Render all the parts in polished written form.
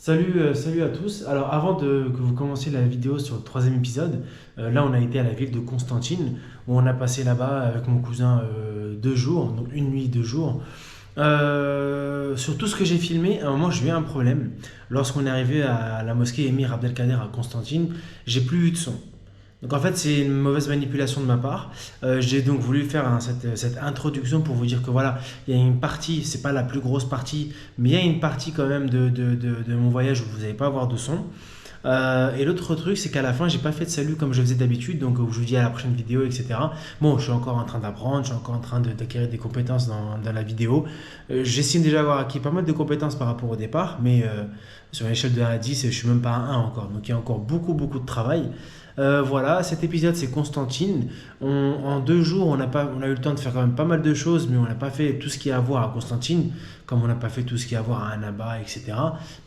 Salut à tous. Alors avant que vous commenciez la vidéo sur le troisième épisode, là on a été à la ville de Constantine où on a passé là-bas avec mon cousin 2 jours, donc une nuit, 2 jours. Sur tout ce que j'ai filmé, à un moment j'ai eu un problème. Lorsqu'on est arrivé à la mosquée Émir Abdelkader à Constantine, j'ai plus eu de son. Donc en fait c'est une mauvaise manipulation de ma part. J'ai donc voulu faire cette introduction pour vous dire que voilà, il y a une partie, c'est pas la plus grosse partie, mais il y a une partie quand même de mon voyage où vous n'allez pas avoir de son. Et l'autre truc, c'est qu'à la fin, j'ai pas fait de salut comme je faisais d'habitude, donc je vous dis à la prochaine vidéo, etc. Bon, je suis encore en train d'apprendre, je suis encore en train d'acquérir des compétences dans la vidéo. J'estime déjà avoir acquis pas mal de compétences par rapport au départ, mais sur l'échelle de 1 à 10, je suis même pas à 1 encore, donc il y a encore beaucoup de travail. Voilà, cet épisode c'est Constantine. En 2 jours, on a eu le temps de faire quand même pas mal de choses, mais on n'a pas fait tout ce qu'il y a à voir à Constantine, comme on n'a pas fait tout ce qu'il y a à voir à Annaba, etc.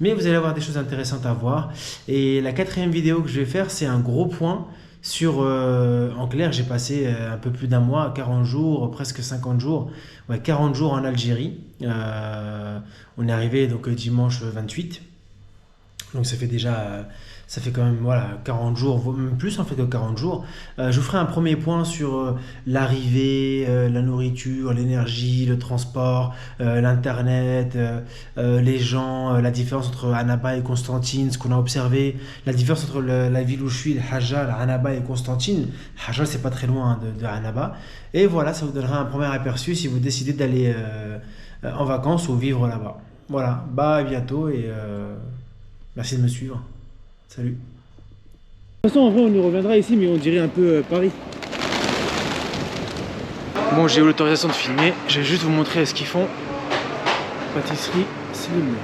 Mais vous allez avoir des choses intéressantes à voir. Et la quatrième vidéo que je vais faire, c'est un gros point sur... en clair, j'ai passé un peu plus d'un mois, 40 jours, presque 50 jours, ouais, 40 jours en Algérie. On est arrivé donc dimanche 28. Donc ça fait quand même voilà, 40 jours, même plus en fait que 40 jours. Je vous ferai un premier point sur l'arrivée, la nourriture, l'énergie, le transport, l'internet, les gens, la différence entre Annaba et Constantine, ce qu'on a observé, la différence entre la ville où je suis, le Hajjal, Annaba et Constantine. Hajjal c'est pas très loin de Annaba. Et voilà, ça vous donnera un premier aperçu si vous décidez d'aller en vacances ou vivre là-bas. Voilà, bah à bientôt et merci de me suivre. Salut. De toute façon, en vrai, on y reviendra ici, mais on dirait un peu Paris. Bon, j'ai eu l'autorisation de filmer. Je vais juste vous montrer ce qu'ils font. Pâtisserie Slim.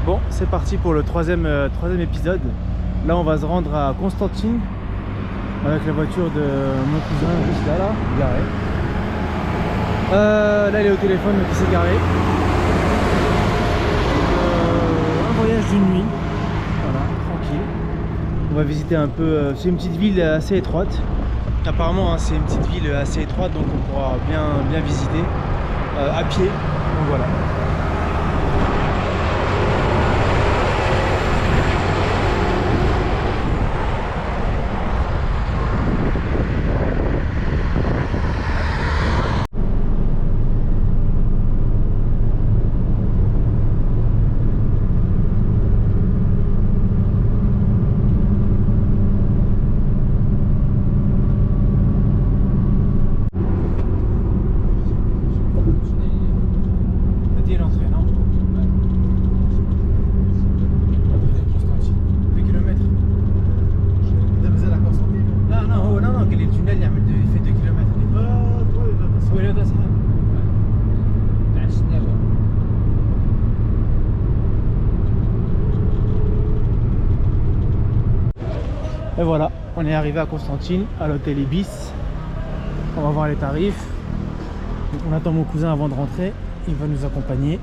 Bon, c'est parti pour le troisième épisode. Là, on va se rendre à Constantine avec la voiture de mon cousin juste là, garé. Là, il est au téléphone, donc il s'est garé. Un voyage d'une nuit, voilà, tranquille. On va visiter un peu. C'est une petite ville assez étroite. Apparemment, hein, c'est une petite ville assez étroite, donc on pourra bien visiter à pied. Donc voilà. Et voilà, on est arrivé à Constantine, à l'hôtel Ibis. On va voir les tarifs. Donc on attend mon cousin avant de rentrer. Il va nous accompagner.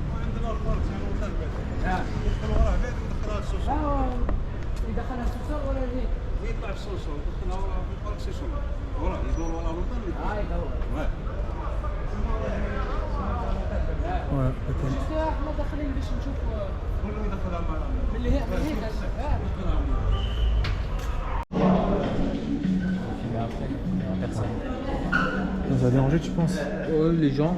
Voilà, ça va déranger, tu penses? Ouais, les gens.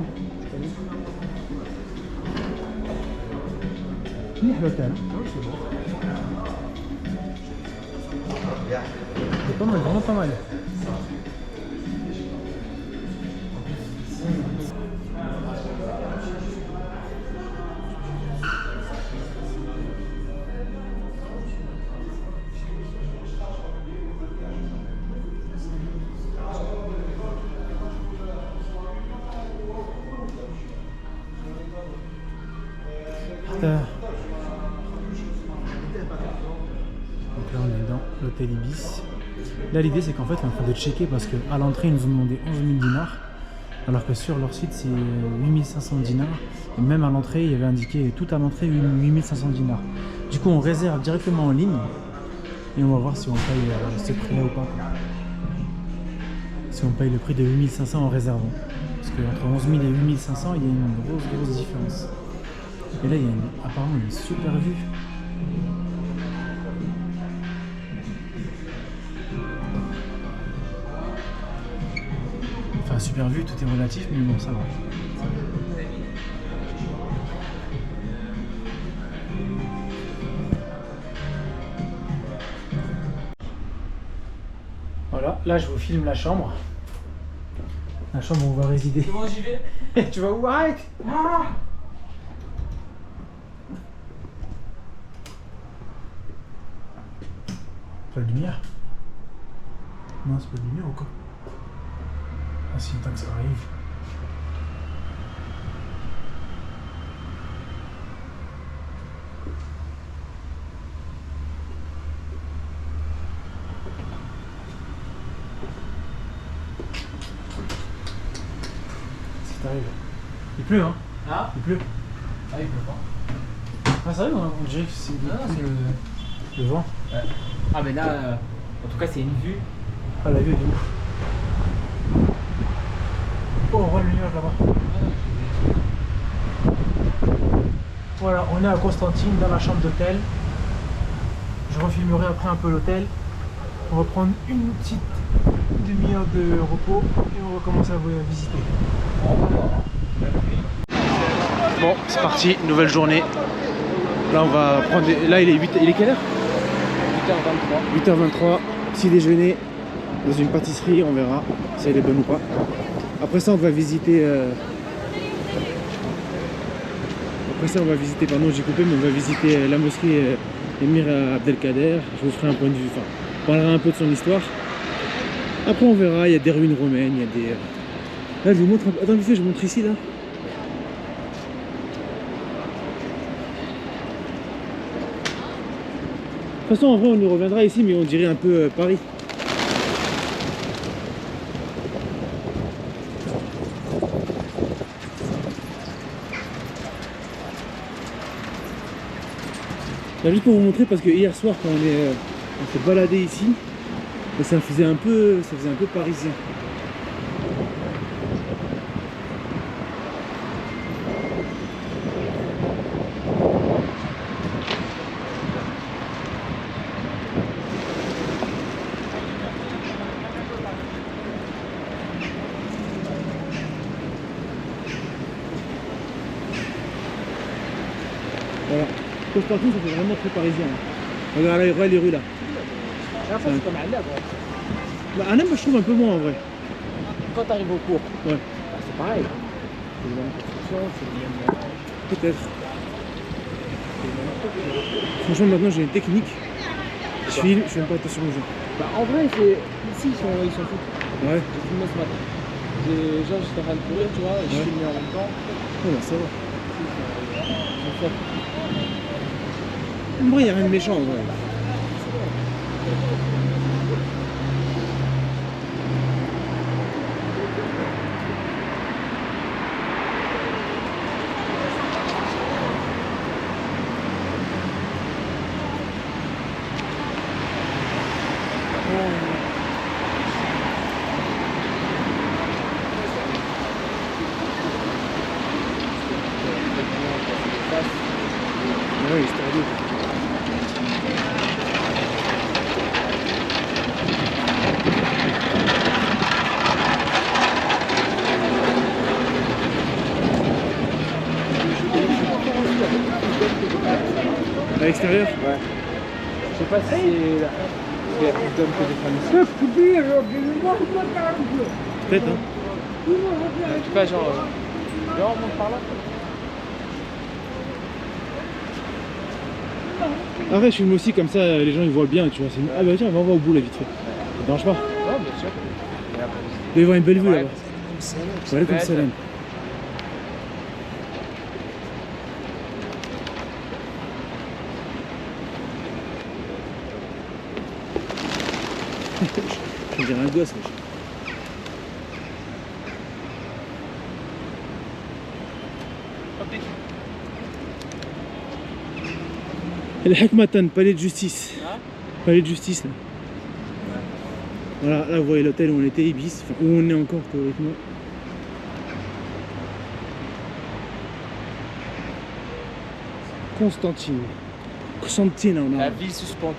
L'hôtel. C'est pas mal, vraiment pas mal. Donc là on est dans l'hôtel Ibis. Là l'idée c'est qu'en fait on est en train de checker parce qu'à l'entrée ils nous ont demandé 11 000 dinars. Alors que sur leur site, c'est 8500 dinars. Et même à l'entrée, il y avait indiqué tout à l'entrée 8500 dinars. Du coup, on réserve directement en ligne. Et on va voir si on paye ce prix-là ou pas, quoi. Si on paye le prix de 8500 en réservant. Parce qu'entre 11 000 et 8500, il y a une grosse différence. Et là, il y a apparemment une super vue. Enfin, super vue, tout est relatif, mais bon, ça va. Voilà, là je vous filme la chambre. La chambre où on va résider. C'est bon, j'y vais. Tu vas où? Arrête! Ah, pas de lumière? Non, c'est pas de lumière ou quoi? Ah si, tant que ça arrive. Si t'arrives. Il pleut, hein? Ah, Il pleut. ah, il peut pas. Ah, ça arrive, on dirait que c'est le vent. Ouais. Ah, mais là, en tout cas, c'est une vue. Ah, la vue est de ouf. Oh, on voit le nuage là-bas. Voilà, on est à Constantine, dans la chambre d'hôtel. Je refilmerai après un peu l'hôtel. On va prendre une petite demi-heure de repos et on va commencer à visiter. Bon, c'est parti, nouvelle journée. Là, on va prendre. Là, il est quelle heure? 8h23. 8h23, petit déjeuner dans une pâtisserie, on verra si elle est bonne ou pas. Après ça, on va visiter. Pardon, j'ai coupé, mais on va visiter la mosquée Émir Abdelkader. Je vous ferai un point de vue, enfin, on parlera un peu de son histoire. Après, on verra, il y a des ruines romaines, il y a des. Là, je vous montre un peu. Attends, vite fait, je vous montre ici, là. De toute façon, en vrai, on y reviendra ici, mais on dirait un peu Paris. Là, juste pour vous montrer, parce que hier soir, quand on s'est baladé ici, ça faisait un peu parisien. Voilà. Constantine, ça fait vraiment très parisien. Regarde là, les rues là. C'est comme un arbre. Bah, Anam, je trouve un peu moins en vrai. Quand t'arrives au cours, Ouais, bah, c'est pareil. C'est les mêmes constructions, c'est les mêmes. peut-être. Franchement, maintenant j'ai une technique. Je file, je fais pas attention aux gens. Bah, en vrai, ici, ils sont fous. Ouais, J'ai filmé ce matin. Genre, j'étais en train de courir, tu vois, et je Ouais. filmais en même temps. ouais bah, ça va. Ils sont forts. En vrai, y a rien de méchant en vrai. Ouais, histoire d'eau. À l'extérieur? Ouais. Je sais pas si c'est il y a plus d'hommes que de femmes ici. Peut-être, hein. En tout cas, genre, on monte par là. Après, je filme aussi comme ça, les gens ils voient bien, tu vois. Ah bah tiens, on va au bout là vite fait. Ça te dérange pas? Ouais, bien sûr. Il doit y avoir une belle vue Ouais, là-bas. Ouais, comme ça, Je dirais un gosse, wesh. El Hekmatan, palais de justice. Hein? Palais de justice là. Voilà, là vous voyez l'hôtel où on était, Ibis, enfin où on est encore théoriquement. Constantine. Constantine on a. La ville suspendue.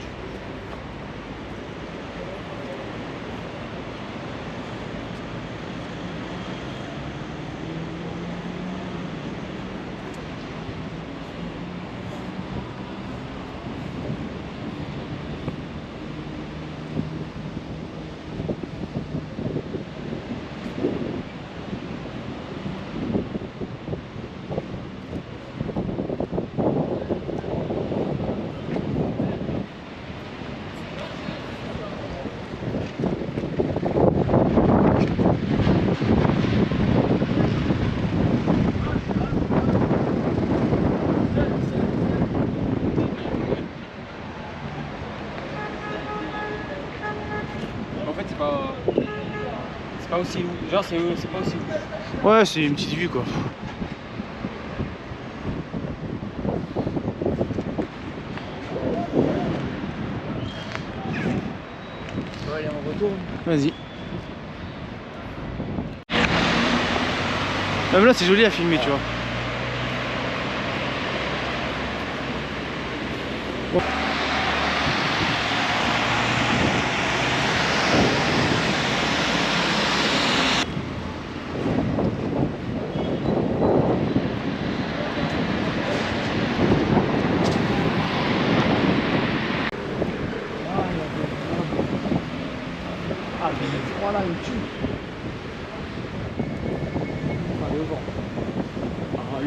En fait, c'est pas aussi ouf. Genre, c'est pas aussi ouf. Ouais, c'est une petite vue quoi. On va aller en retour. Vas-y. Même là c'est joli à filmer, tu vois. Ah, mais le froid là, il me tue. Ah, le vent. Ah,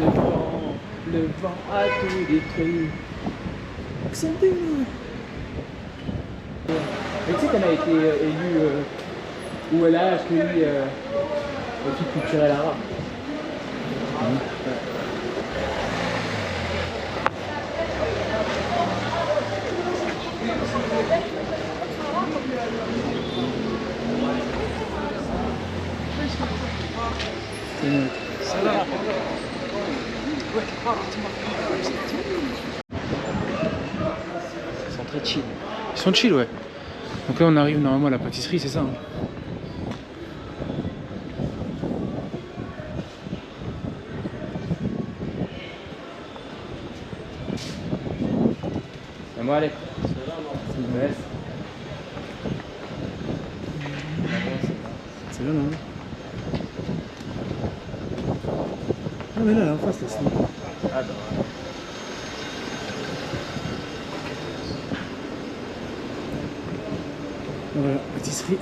le vent a tout détruit. Mais tu sais qu'elle a été élue où elle a accueilli le truc culturel arabe. Ils sont très chill. Ils sont chill, ouais. Donc là on arrive normalement à la pâtisserie, c'est ça hein. Et moi, allez. C'est une baisse. C'est là, non? Ah mais là, en face, là, c'est... Voilà, pâtisserie.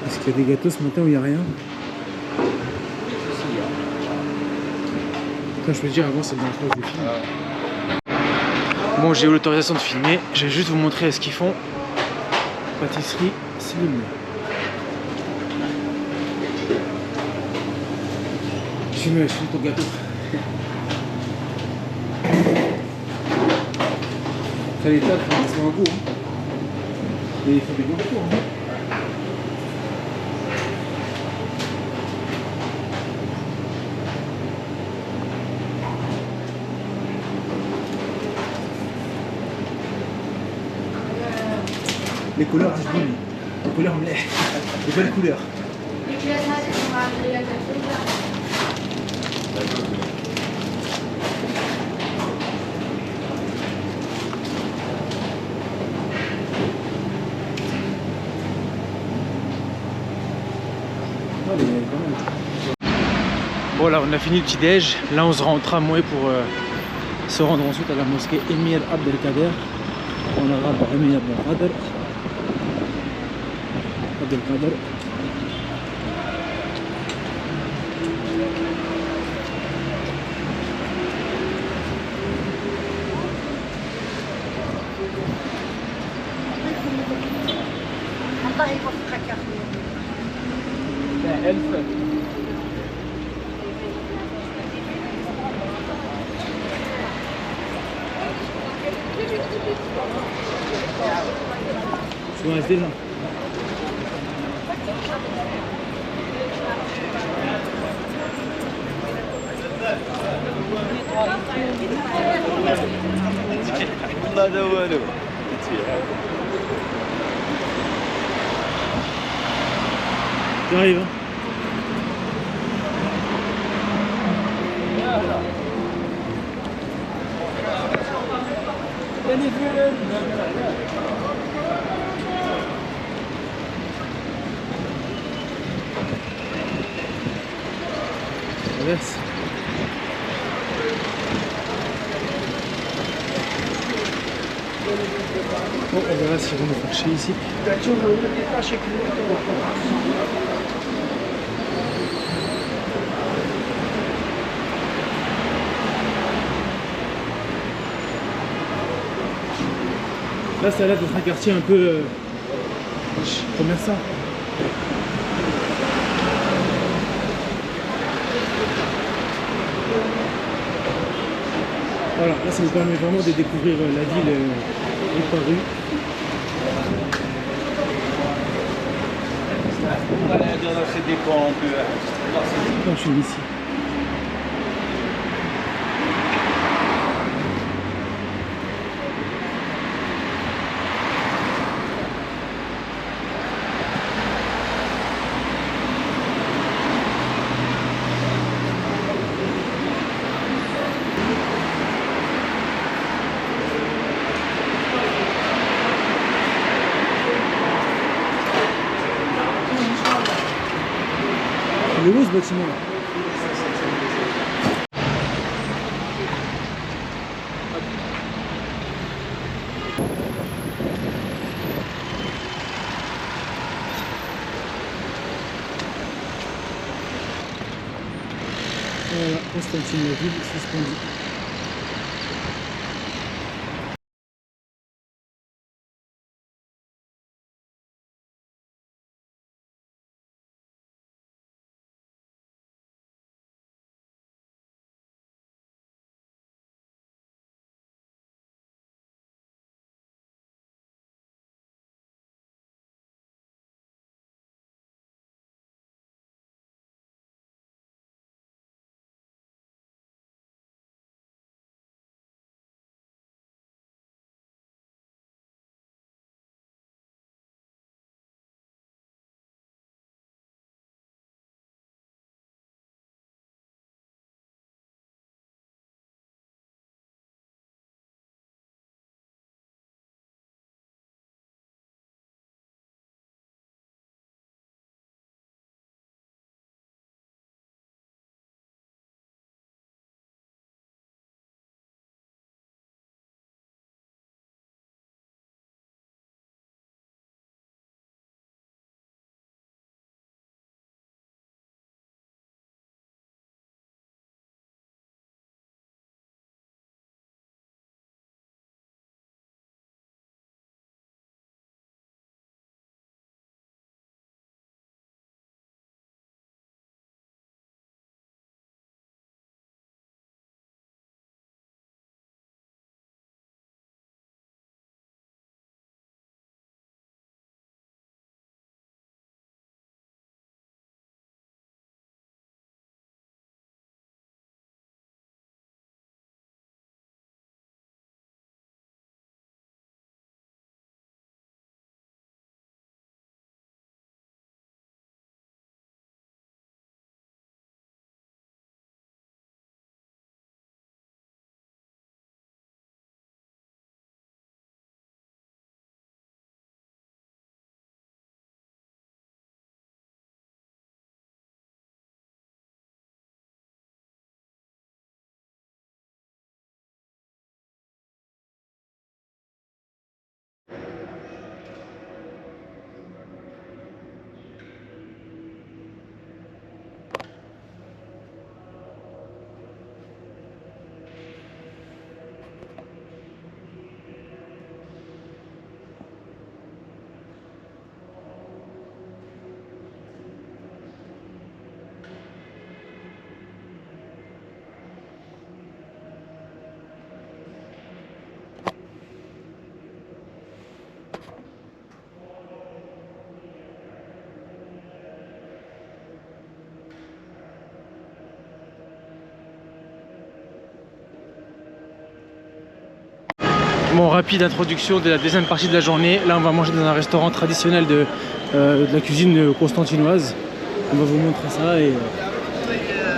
Est-ce qu'il y a des gâteaux ce matin ou il n'y a rien? Putain, je peux te dire, avant c'est dans le des films. Bon, j'ai eu l'autorisation de filmer, je vais juste vous montrer ce qu'ils font. Pâtisserie Slim. Je mets ton gâteau. Ça les tape, c'est un goût. Hein. Et il faut des bons tours. Hein. Les couleurs, c'est joli. Les couleurs me l'air. Les belles couleurs. Bon là on a fini le petit déj, là on se rend en tramway pour se rendre ensuite à la mosquée Emir Abdelkader. On arabe Emir Abdelkader. Abdelkader. Tu vas rester là. J'arrive. Hein. Traverse. Bon, on verra si on va marcher ici. Là, ça a l'air d'être un quartier un peu commerçant. Voilà, là, ça nous permet vraiment de découvrir la ville rue par rue. Quand je suis ici. Il est où ce bâtiment là? Voilà, Constantine la ville suspendue. Bon, rapide introduction de la deuxième partie de la journée. Là, on va manger dans un restaurant traditionnel de la cuisine constantinoise. On va vous montrer ça et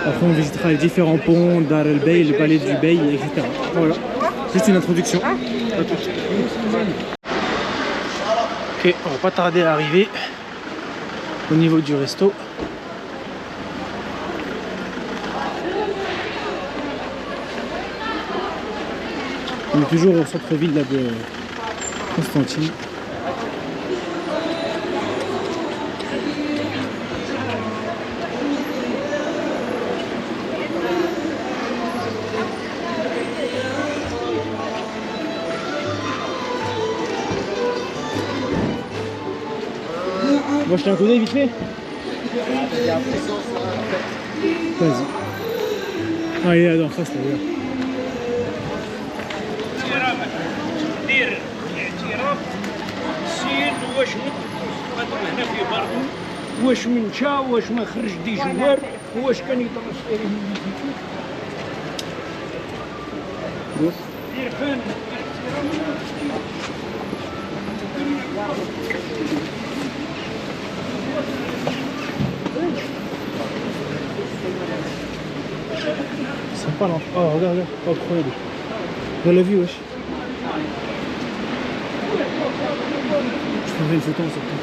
après on visitera les différents ponts, Dar el Bey, le palais du Bey, etc. Voilà, juste une introduction. À tout. Ok, on va pas tarder à arriver au niveau du resto. On est toujours au centre-ville de Constantine. On va jeter un coup d'œil vite fait. Vas-y. Ah, il est là dans face, là. دير اعتراف السيد واش هنا في برضو واش من شا واش ما خرج دي جوار واش كان يدرس فيه دير فين Sympa là. Oh regarde, oh incroyable. On l'a vu wesh. Je prendrai une photo en sortant.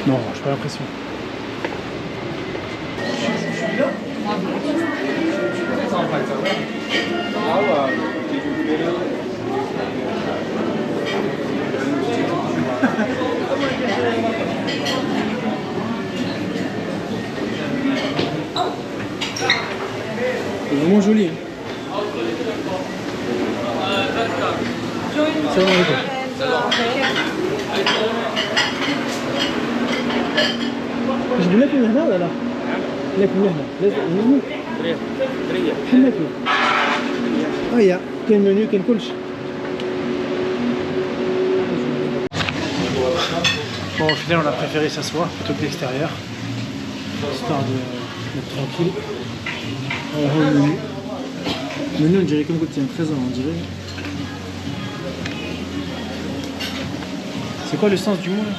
Non, j'ai pas l'impression. C'est vraiment joli. Hein. Salam alaikum. Je voulais plus هنا ولا لا؟ لا كله هنا. لازم حنا كله. هيا كاين منيو كاين كلشي. Bon, au final, on a préféré s'asseoir plutôt que l'extérieur, histoire d'être tranquille. Alors, le menu. Le menu, on dirait comme quand il y a un trésor, on dirait. C'est quoi le sens du mot là?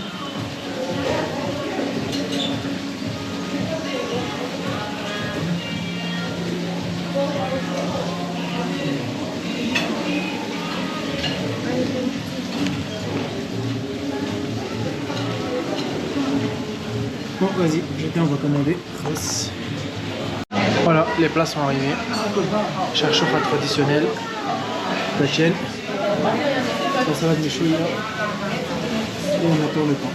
Bon, vas-y, on va commander. Voilà, les plats sont arrivés. Charchoura traditionnel. La chienne. La salade méchouilla. Et on attend le pain.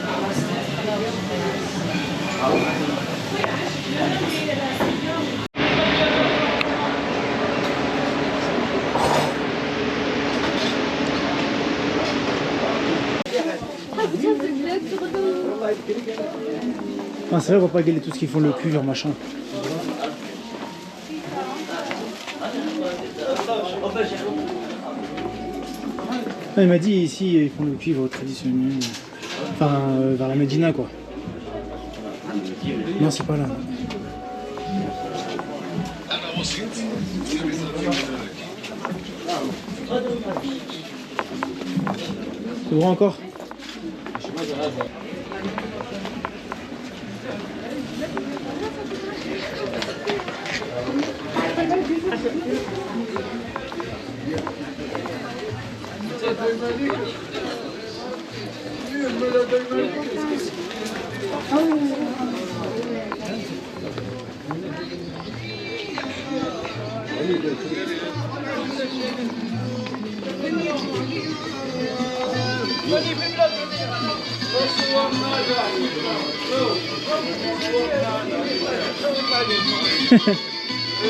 Ah, c'est vrai, on va pas galer tout ce qu'ils font le cuivre, machin. Ah, il m'a dit ici ils font le cuivre traditionnel. Enfin, vers la Médina quoi. Non, c'est pas là. C'est bon encore?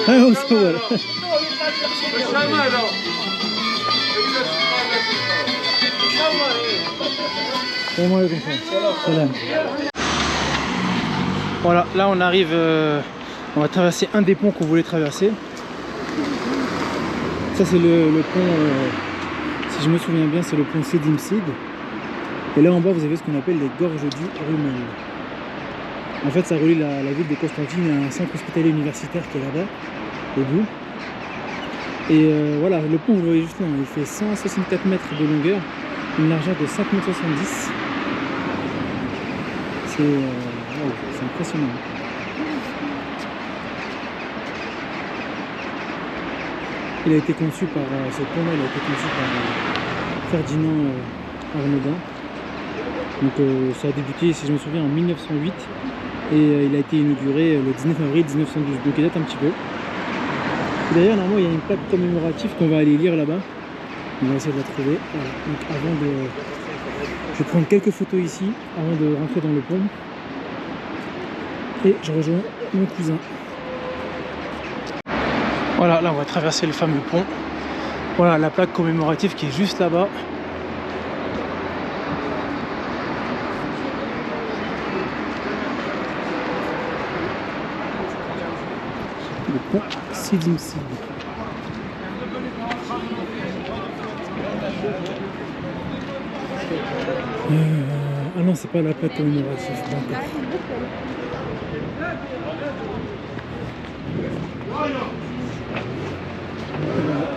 هاي هو صور. Voilà, là on arrive, on va traverser un des ponts qu'on voulait traverser. Ça c'est le pont, si je me souviens bien, c'est le pont Sedim Sid. Et là en bas vous avez ce qu'on appelle les gorges du Rumel. En fait ça relie la ville de Constantine à un centre hospitalier universitaire qui est là-bas, au bout. Et voilà, le pont, vous le voyez juste là, il fait 164 mètres de longueur, une largeur de 5,70 m. C'est impressionnant. Il a été conçu par, ce pont-là, il a été conçu par Ferdinand Arnaudin. Donc ça a débuté, si je me souviens, en 1908 et il a été inauguré le 19 avril 1912, donc il date un petit peu. D'ailleurs, normalement, il y a une plaque commémorative qu'on va aller lire là-bas. On va essayer de la trouver. Voilà. Donc avant de... Je vais prendre quelques photos ici, avant de rentrer dans le pont. Et je rejoins mon cousin. Voilà, là on va traverser le fameux pont. Voilà la plaque commémorative qui est juste là-bas. Le pont Sidim Sid. Ah non, c'est pas la plaque commémorative, pas encore.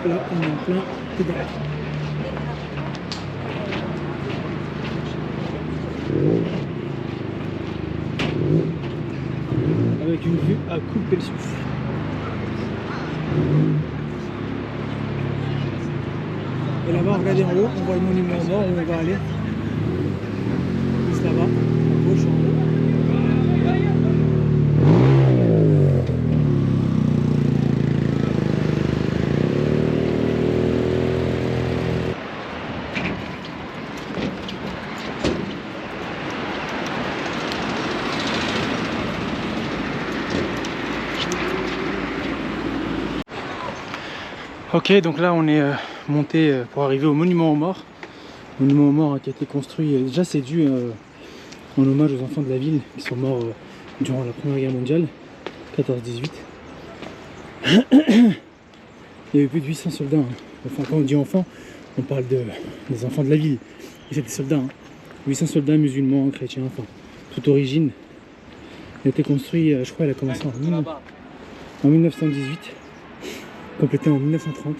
Là, on est en plein dedans. Avec une vue à couper le souffle. Et là-bas, regardez en haut, on voit le monument aux morts où on va aller. Juste là-bas, à gauche en haut. Ok, donc là on est monté pour arriver au monument aux morts. Monument aux morts qui a été construit, déjà c'est dû en hommage aux enfants de la ville qui sont morts durant la Première Guerre mondiale, 14-18. Il y a eu plus de 800 soldats. Hein. Enfin, quand on dit enfants, on parle des enfants de la ville. Et c'est des soldats. Hein. 800 soldats musulmans, chrétiens, enfin, toute origine. Il a été construit, je crois, il a commencé en 1918. Complété en 1930,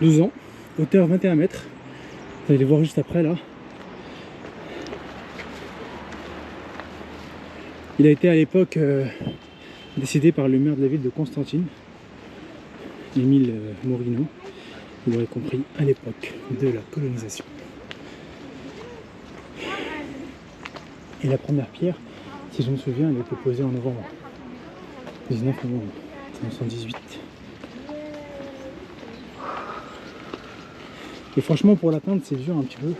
12 ans, hauteur 21 mètres. Vous allez les voir juste après là. Il a été à l'époque décidé par le maire de la ville de Constantine, Émile Morino. Vous l'aurez compris, à l'époque de la colonisation. Et la première pierre, si je me souviens, elle a été posée en novembre, 19 novembre 1918. Et franchement, pour l'atteindre, c'est dur un petit peu,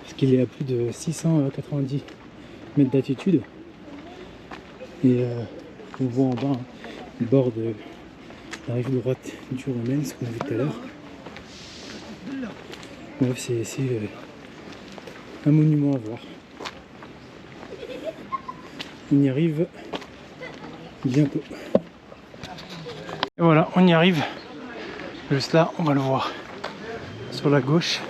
parce qu'il est à plus de 690 mètres d'altitude. Et on voit en bas le bord de la rive droite du Romaine, ce qu'on a vu tout à l'heure. Bref, c'est un monument à voir. On y arrive bientôt. Et voilà, on y arrive. Juste là, on va le voir. Sur la gauche.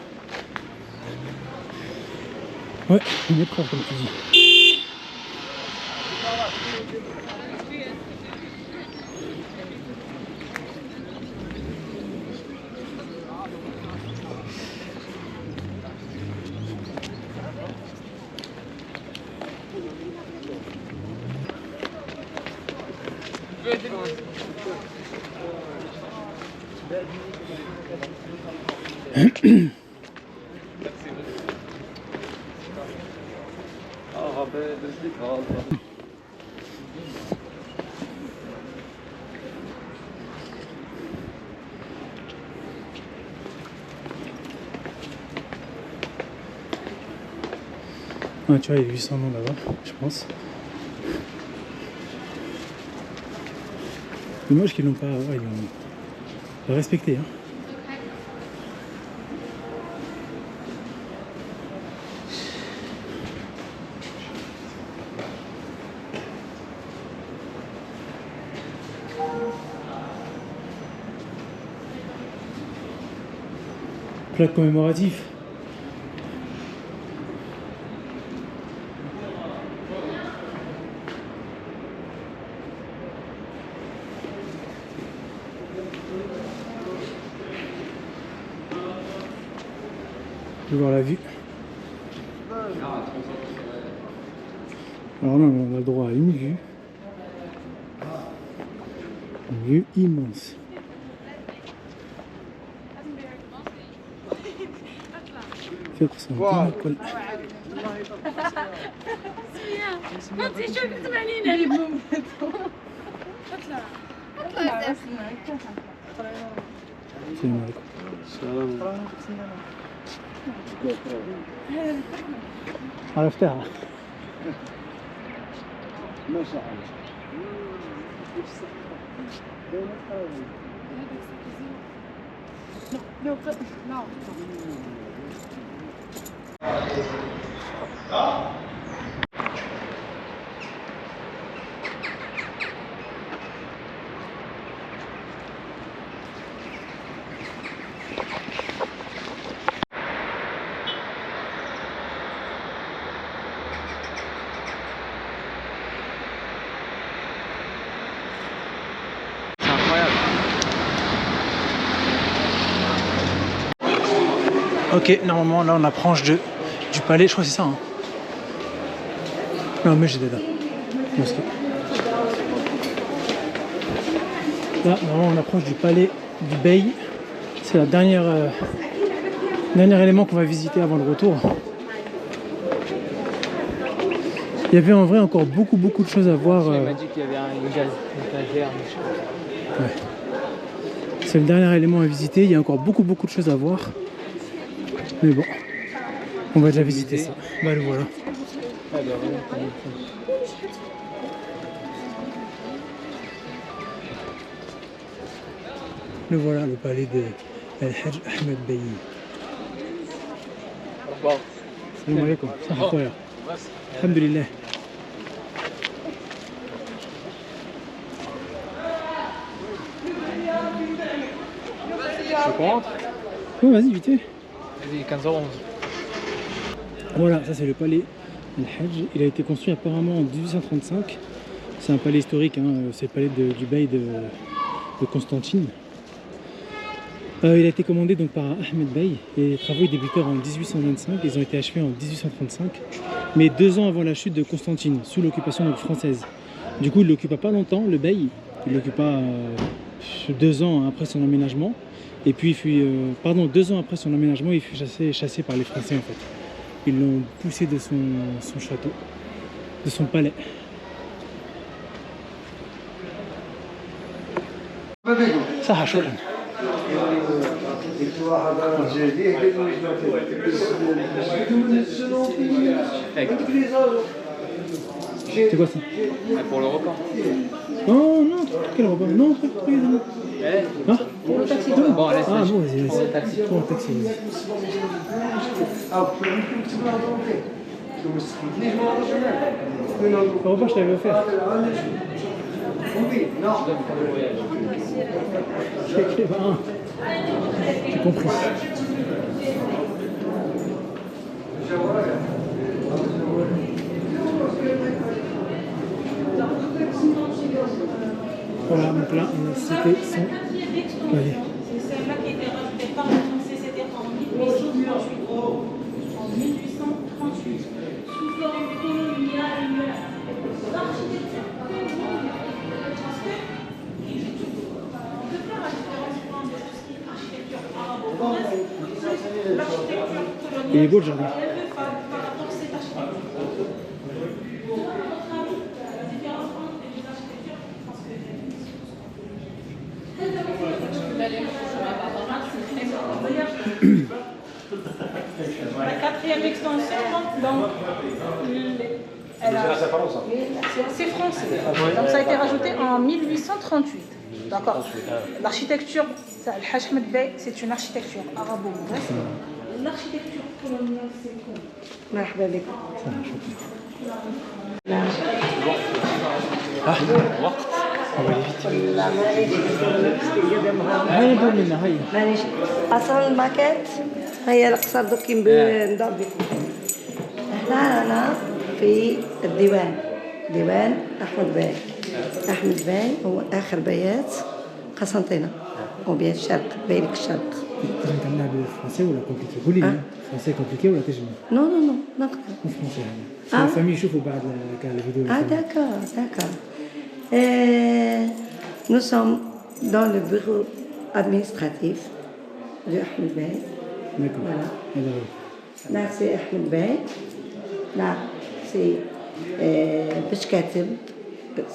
Ouais, une épreuve comme tu dis. Ah, tu vois, il y a 800 noms là-bas, je pense. Dommage qu'ils l'ont pas, ouais, ils l'ont respecté. Hein. Plaque commémorative. Je vais voir la vue. Alors là, on a le droit à une vue. Une vue immense. في قصة كل انت شو كتب علينا اليوم اطلع السلام عليكم. عرفتها. ما شاء الله. C'est incroyable. Ok, normalement là on approche du palais, je crois que c'est ça. Hein. Non mais j'étais là. Là, normalement on approche du palais du Bey. C'est la dernier élément qu'on va visiter avant le retour. Il y avait en vrai encore beaucoup de choses à voir. Il m'a dit qu'il y avait une étagère. Ouais. C'est le dernier élément à visiter. Il y a encore beaucoup de choses à voir. Mais bon, on va déjà visiter ça. Bah le voilà. Le voilà, le palais de Al-Hajj Ahmed Bey. Salam alaikum. C'est incroyable. Alhamdulillah. Je rentre. Oh, vas-y, vite fait. Il est 15h11. Voilà, ça c'est le palais Al-Hajj. Il a été construit apparemment en 1835. C'est un palais historique, hein. C'est le palais du Bey de Constantine. Il a été commandé donc par Ahmed Bey et les travaux débutèrent en 1825. Ils ont été achevés en 1835, mais 2 ans avant la chute de Constantine, sous l'occupation donc française. Du coup, il l'occupa pas longtemps, le Bey. Il l'occupa 2 ans après son emménagement. Et puis, il fut, 2 ans après son emménagement, il fut chassé par les Français en fait. Ils l'ont poussé de son château, de son palais. Ça a choqué. C'est quoi ça? Pour le repas. Oh non, quel repas? Non, regardez. Hein? Pour le taxi. Bon, laisse. Ah bon, vas-y, Pour le taxi. Pour le taxi, vas-y. Le repas, je t'avais offert. J'ai compris. Voilà, donc là, c'était son... Allez. C'est celle-là qui était rajoutée par les Français, c'était en 1838. En 1838. Sous forme coloniale, l'architecture coloniale. Parce que, on peut faire la différence entre tout ce qui est architecture arabo-française, l'architecture coloniale. Il est beau le jardin. Par rapport à cette architecture. La différence entre les architectures françaises. La 4e extension, donc, c'est français. Donc ça a été rajouté en 1838. D'accord. L'architecture, Al-Hajj Ahmed Bey, c'est une architecture arabo-mauritanienne. L'architecture coloniale, c'est quoi? مرحبا بك. لا معليش هيا ندور منها هيا. معليش اصلا الماكيت هي القصر دوك ندور بكم. هنا رانا في الديوان، ديوان احمد باي. احمد باي هو اخر بيات قسنطينه وبيات الشرق، بيلك الشرق. تنجم تعملها بالفرنسي ولا كومبليكي؟ قولي لي فرنسي كومبليكي ولا تنجم؟ Non, non, non, نقدر. بالفرنسي يعني. Ah. La famille يشوفوا بعد كان الفيديو. Ah d'accord, d'accord. Nous sommes dans le bureau administratif de Ahmed Bey. D'accord. Voilà. هذا هو. Là c'est Ahmed Bey. Là c'est باش كاتب.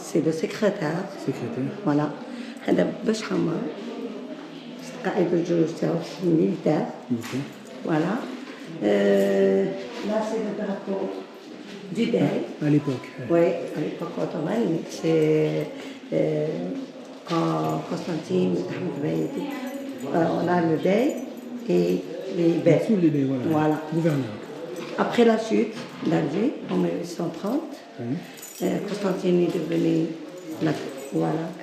C'est le secrétaire. Secrétaire. Voilà. هذا باش حمار. قائد الجيوش تاعو militaire. D'accord. Voilà. Là c'est le drapeau du Dey. À l'époque. Oui, à l'époque ottomane, c'est quand Constantine Ahmed Bey était, on a le Dey et les Bey. Sous les baies, voilà. Voilà. Gouverneur. Après la chute d'Alger, en 1830, Constantine est devenu la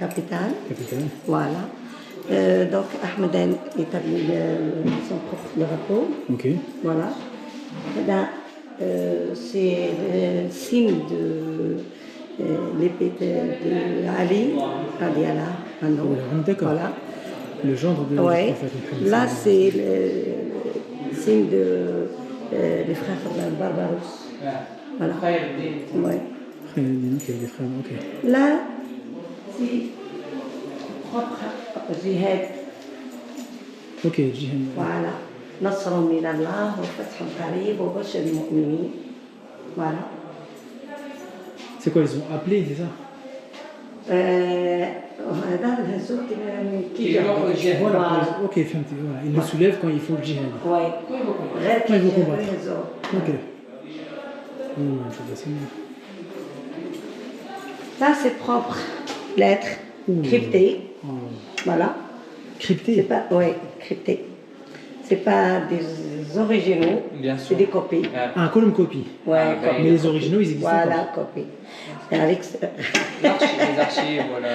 capitale. Capitale. Voilà. Donc Ahmed Bey établit son propre drapeau. Ok. Voilà. Là, c'est le signe de l'épée de Ali, Radiallah, anhu. D'accord. Voilà. Le gendre de Ouais. prophète Mohammed. Là, c'est le signe de les frères Barbaros. Voilà. Ouais. Après, dis-nous qu'il y a des frères. Ok. Là, c'est propre jihad. Ok, Jihan. Voilà. نصر من الله وفتح قريب وبشر المؤمنين. Voilà. C'est quoi, ils ont appelé, c'est ça? هذا الهزوم كي يروحوا Voilà. Ok, فهمت. Voilà. Ils le soulèvent quand il faut le djihad. وي غير كي Quand ils vont يروحوا combattre. الهزوم. Ok. C'est bien. Là, c'est propre. Lettres cryptées. Oh. Voilà. C'est Crypté. pas, ouais, cryptées. C'est pas des originaux, Bien c'est sûr. des copies. Ah, comme une copie. Ouais, Ah, copies. Mais les originaux, ils existent Voilà, pas. copies. Et avec, Les archives, voilà.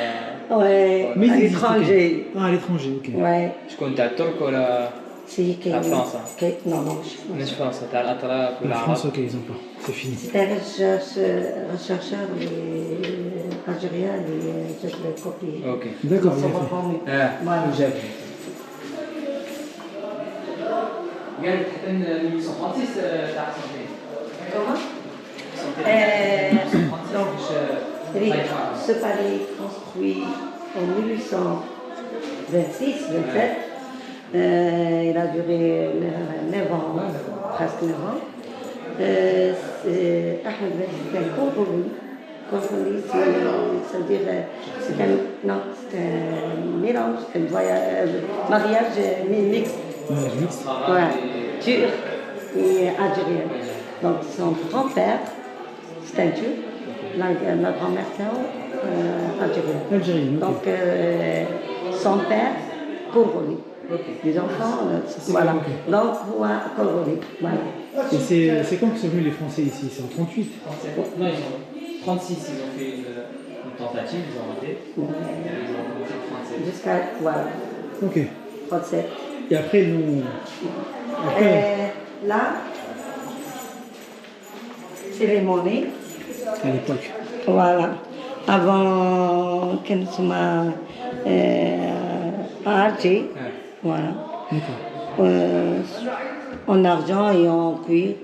ouais, Mais à ils existent, l'étranger. ok. Ah, à l'étranger, ok. Ouais. Je compte à Turc ou la Si, La France, hein. Non, non, je مش فرنسا تاع الأتراك La ولا France, العرب. ok, ils ont pas. C'est fini. C'est un chercheur algérien qui a les copies. Ok. D'accord, Ils il sont a fait. reformés. اه Voilà. جاب قالت حتى 1836 تاع حسن Comment donc, oui, ce palais construit en 1826-27, il a duré 9 ans, presque 9 ans. Ahmed Bey, c'est un compromis. Compromis, c'est-à-dire, c'est un mélange, un voyage, mariage mixte. Ouais, mixte. Ouais, turc et algérien. Donc son grand-père, c'est un turc, la grand-mère c'est algérienne. Algérienne, ok. Donc son père, Congolais. Les enfants, voilà. Donc, Congolais, voilà. Et c'est quand que sont venus les Français ici? C'est en 38? Non, ils ont 36, ils ont fait une tentative, ils ont raté. Ils ont commencé en français. Jusqu'à, voilà, Ok. 37. Et après, nous. Après, Là, c'est les monnaies. à l'époque. Voilà. Avant qu'elle soit à Alger. Voilà. D'accord. En argent et en cuivre.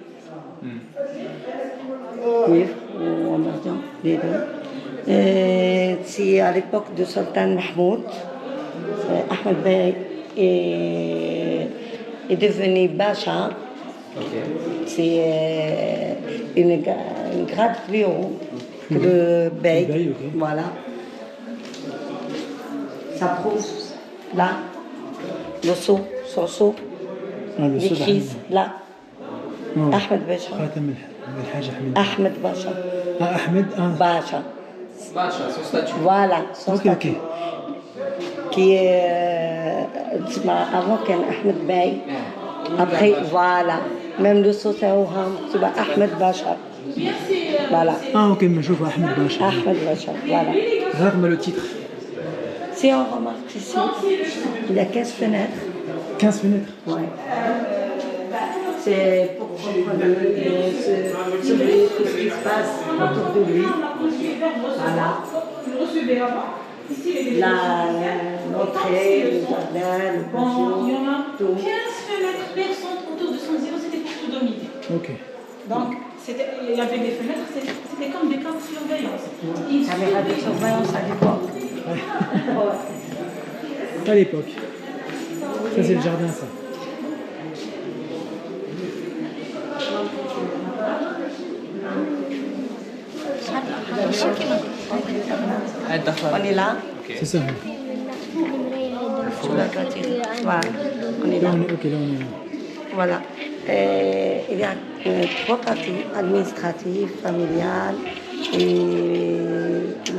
Cuivre ou en argent, les deux. C'est à l'époque de Sultan Mahmoud. Ahmed Bey est devenu Bacha. C'est une grade plus haut que le Bey. Le Bey, ok. Voilà. Ça prouve là, le sceau, son sceau, Ah, le sceau l'écrit là. Non. Ahmed Bacha. خاتم الحاج أحمد. Ahmed Bacha. Ah, Ahmed. Ah, Bacha. Bacha, son statut. Voilà, son ok, statut. ok. Qui est avant qu'un Ahmed Bey. Après, voilà. Même le sceau, c'est Ahmed Bacha. Voilà. Ah, ok, mais je vois Ahmed Bacha. Ahmed Bacha, voilà. Rarement le titre. Si on remarque ici, il y a 15 fenêtres. 15 fenêtres. Ouais. C'est pour comprendre ce qui se passe autour de lui. Voilà. l'entrée, le jardin, le patio, Il y en a tout. 15 fenêtres perçantes autour de San Siro, c'était pour tout dominer. Ok. Donc, il y avait des fenêtres, c'était comme des camps de surveillance. Caméra de surveillance à l'époque. À l'époque. Ça, c'est le jardin, ça. On est là, C'est ça. sur la clôture. Voilà, on est là. Ok, là, on est là. Voilà. Il y a trois parties, administratives, familiales et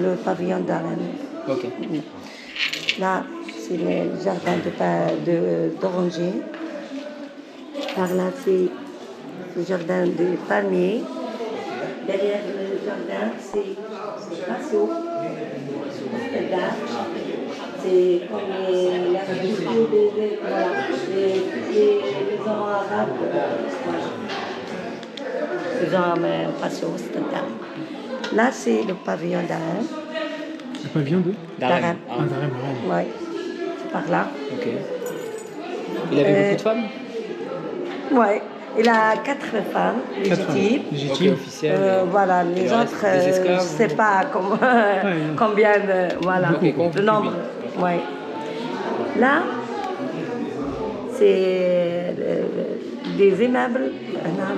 le pavillon d'arène. Ok. Là, c'est le jardin d'oranger. Par là, c'est le jardin de palmiers. Derrière le jardin, c'est le patio. C'est comme les maisons arabes. Ils ont un patio, c'est un. Là, c'est le pavillon d'Arène. Le pavillon de D'Arène. Ah, d'Arène, Oui, c'est par là. Ok. Il avait beaucoup de femmes? Oui, il a 4 femmes légitimes. Légitime. Ok, officiel. Voilà, Il les reste autres, des esclaves je ne sais pas combien de. Voilà, Ok, le concubines. nombre. Oui. Là, c'est des immeubles,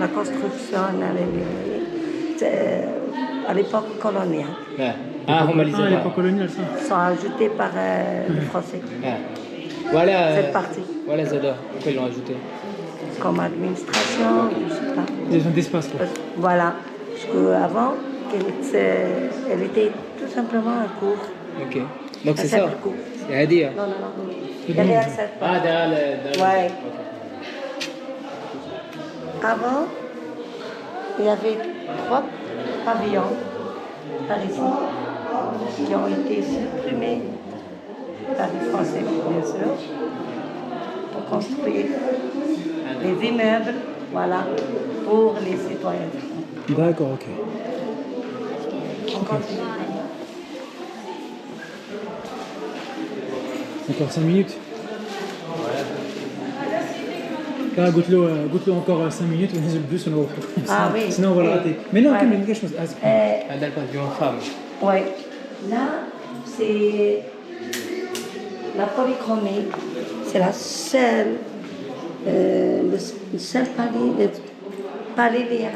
la construction, à l'époque coloniale, Ouais. Ah, هم اللي Ah, زادوا. l'époque coloniale, ça. sont ajoutés par les Français. Ouais. Voilà. Cette partie, Voilà Zada. Pourquoi ils l'ont ajouté? comme administration, je ne sais pas. Des zones d'espace, quoi. Voilà, parce qu'avant, elle était tout simplement un cours. Ok. Donc c'est Un ça. simple cours. C'est Hadia. Non, non, non. Derrière cette Ah, part. derrière. Ouais. Ok. Avant, il y avait 3 pavillons par ici qui ont été supprimés par les Français, bien sûr, pour construire les immeubles, voilà, pour les citoyens. D'accord, ok. On continue. Encore 5 minutes. Là, goûte-le encore 5 minutes, on est le bus, on va Ah oui. Sinon, on va le rater. Mais non, Ouais. comme quelque chose. Elle a le pavillon femme. Oui. Là, c'est la polychromie. C'est la seule, le seul palais de la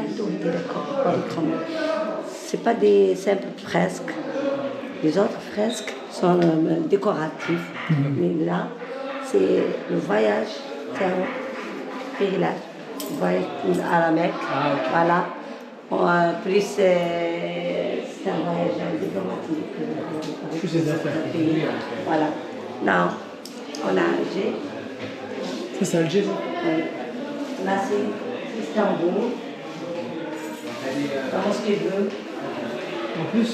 polychromie. C'est pas des simples fresques. Les autres fresques sont décoratives. Mais là, c'est le voyage, c'est un pèlerinage. Le voyage à la Mecque. Ah, ok. Voilà. Plus c'est un voyage diplomatique. Plus les affaires. Voilà. Là, on a Alger. Ça, c'est Alger, ça. Là, c'est Istanbul. La mosquée bleue. En plus,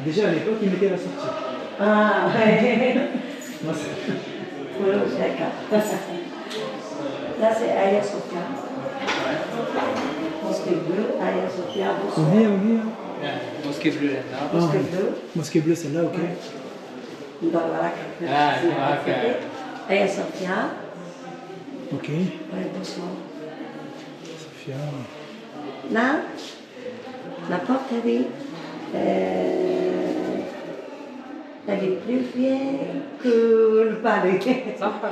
déjà à l'époque, ils mettaient la sortie. Ah, ouais. Moi, c'est... Oui, d'accord. Là, c'est Hagia Sophia. Mosquée bleue, Hagia Sophia. On vient. Mosquée bleue là. Mosquée bleue. Mosquée bleue, celle-là, ok. Dans la Ah, ok. Hagia Sophia. Ok. Oui, doucement. Sophia. Là, la porte, elle est plus vieille que le palais.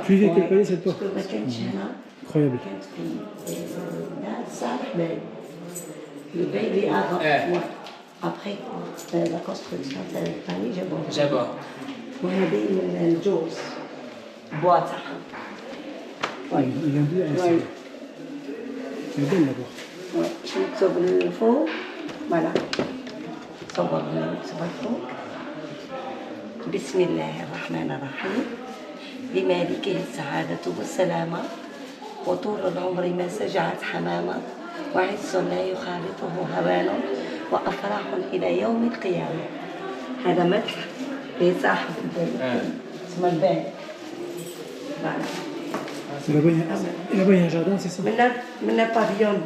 Plus vieille que le palais, cette porte. Parce que ma كانتش هنا Incroyable. كانت في صالح باي. Le bail il est avant. Ouais. Ouais. Après, la construction, c'est le palais Jabor. Jabba. وهذه من الجوز بواطة. Il vient de là, Ouais. elle est belle, la porte. Ouais. نكتب الفوق. Voilà. صور الفوق. بسم الله الرحمن الرحيم لمالكه السعادة والسلامة وطول العمر ما سجعت حمامة وعز لا يخالطه هوان وأفراح إلى يوم القيامة. هذا مدح لصاحب البيت اسمه البيت. Et là-bas, il y a un jardin, c'est ça? من البافيون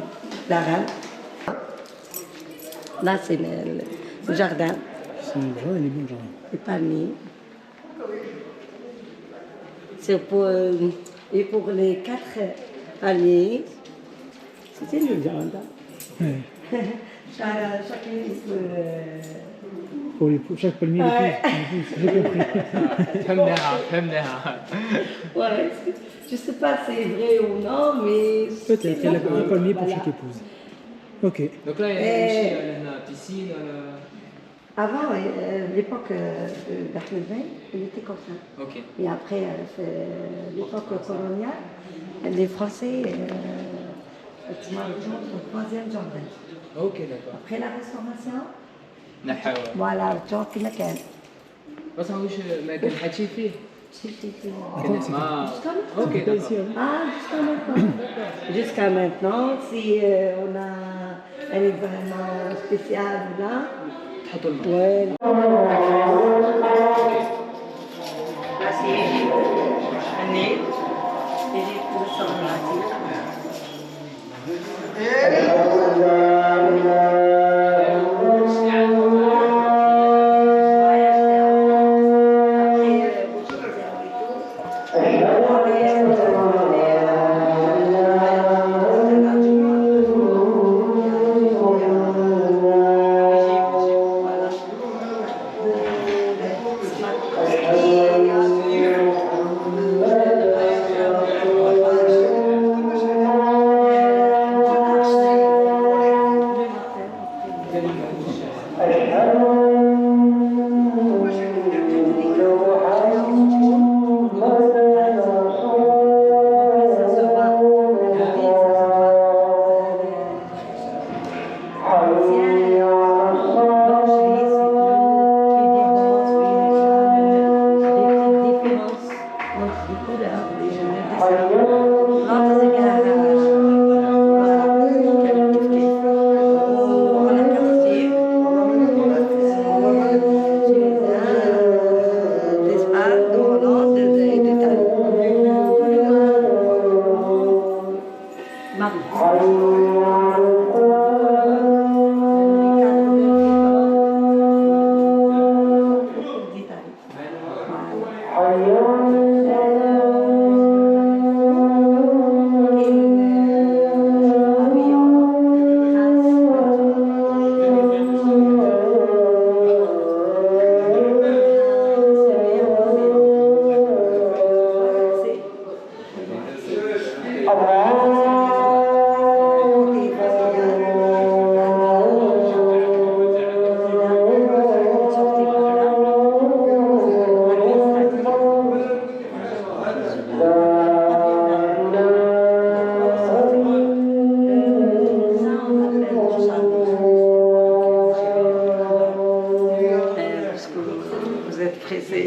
d'Arène. Là, c'est le jardin, Le jardin, il est bon, le jardin. les palmiers. C'est pour, et pour les 4 paliers, c'était le viande. Ouais. Chacun peut. Pour chaque palmier, Ouais. l'épouse, j'ai compris. Ouais, je sais pas si c'est vrai ou non, mais. Peut-être, il y a un palmier pour Voilà. chaque épouse. Ok. Donc là, il y a une piscine. Avant, l'époque de Berthelin, il était comme ça. Ok. Et après, c'est l'époque coloniale, les Français, tu m'as rejoint au 3e jardin. Ok, d'accord. Après la restauration, نحاول. voilà, tu vois, كما كان. بس ما كان حكي فيه. Ok, Pas d'accord. ici avant. Ah, jusqu'à maintenant. Jusqu'à maintenant, si on a un événement spécial là, تحطوا الماء. ouais. Là, c'est Égypte. Un île. Égypte, nous sommes là. Ça se va.